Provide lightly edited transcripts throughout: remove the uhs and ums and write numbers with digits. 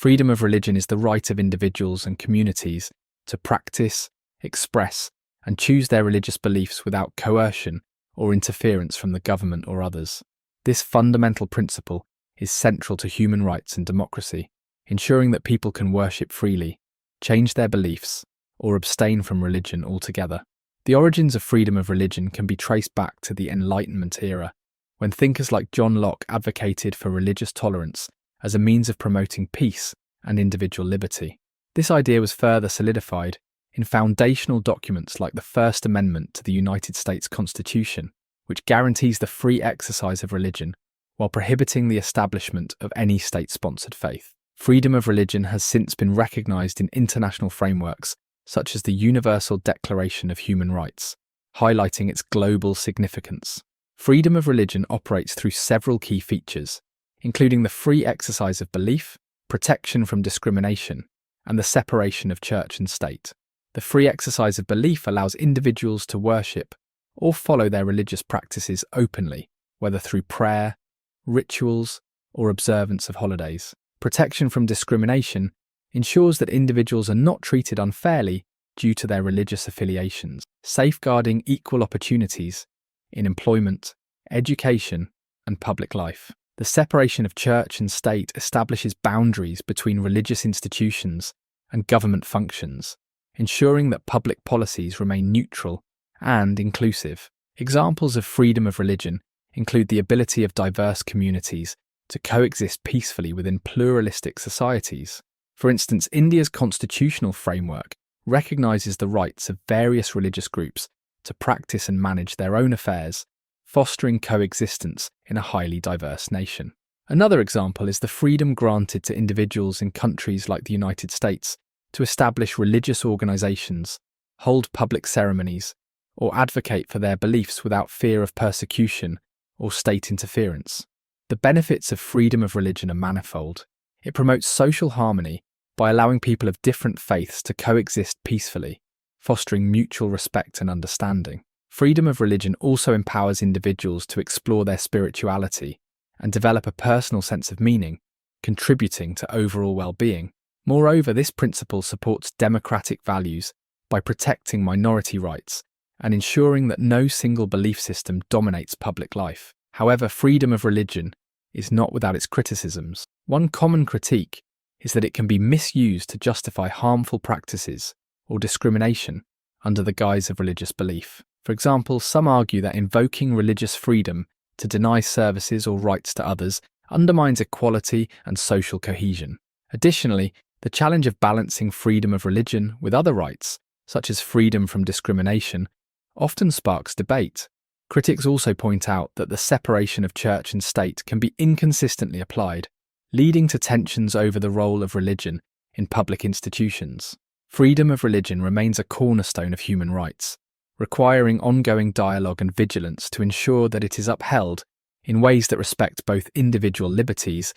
Freedom of religion is the right of individuals and communities to practice, express, and choose their religious beliefs without coercion or interference from the government or others. This fundamental principle is central to human rights and democracy, ensuring that people can worship freely, change their beliefs, or abstain from religion altogether. The origins of freedom of religion can be traced back to the Enlightenment era, when thinkers like John Locke advocated for religious tolerance as a means of promoting peace and individual liberty. This idea was further solidified in foundational documents like the First Amendment to the United States Constitution, which guarantees the free exercise of religion while prohibiting the establishment of any state-sponsored faith. Freedom of religion has since been recognized in international frameworks such as the Universal Declaration of Human Rights, highlighting its global significance. Freedom of religion operates through several key features, including the free exercise of belief, protection from discrimination, and the separation of church and state. The free exercise of belief allows individuals to worship or follow their religious practices openly, whether through prayer, rituals, or observance of holidays. Protection from discrimination ensures that individuals are not treated unfairly due to their religious affiliations, safeguarding equal opportunities in employment, education, and public life. The separation of church and state establishes boundaries between religious institutions and government functions, ensuring that public policies remain neutral and inclusive. Examples of freedom of religion include the ability of diverse communities to coexist peacefully within pluralistic societies. For instance, India's constitutional framework recognizes the rights of various religious groups to practice and manage their own affairs, fostering coexistence in a highly diverse nation. Another example is the freedom granted to individuals in countries like the United States to establish religious organizations, hold public ceremonies, or advocate for their beliefs without fear of persecution or state interference. The benefits of freedom of religion are manifold. It promotes social harmony by allowing people of different faiths to coexist peacefully, fostering mutual respect and understanding. Freedom of religion also empowers individuals to explore their spirituality and develop a personal sense of meaning, contributing to overall well-being. Moreover, this principle supports democratic values by protecting minority rights and ensuring that no single belief system dominates public life. However, freedom of religion is not without its criticisms. One common critique is that it can be misused to justify harmful practices or discrimination under the guise of religious belief. For example, some argue that invoking religious freedom to deny services or rights to others undermines equality and social cohesion. Additionally, the challenge of balancing freedom of religion with other rights, such as freedom from discrimination, often sparks debate. Critics also point out that the separation of church and state can be inconsistently applied, leading to tensions over the role of religion in public institutions. Freedom of religion remains a cornerstone of human rights, requiring ongoing dialogue and vigilance to ensure that it is upheld in ways that respect both individual liberties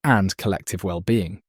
and collective well-being.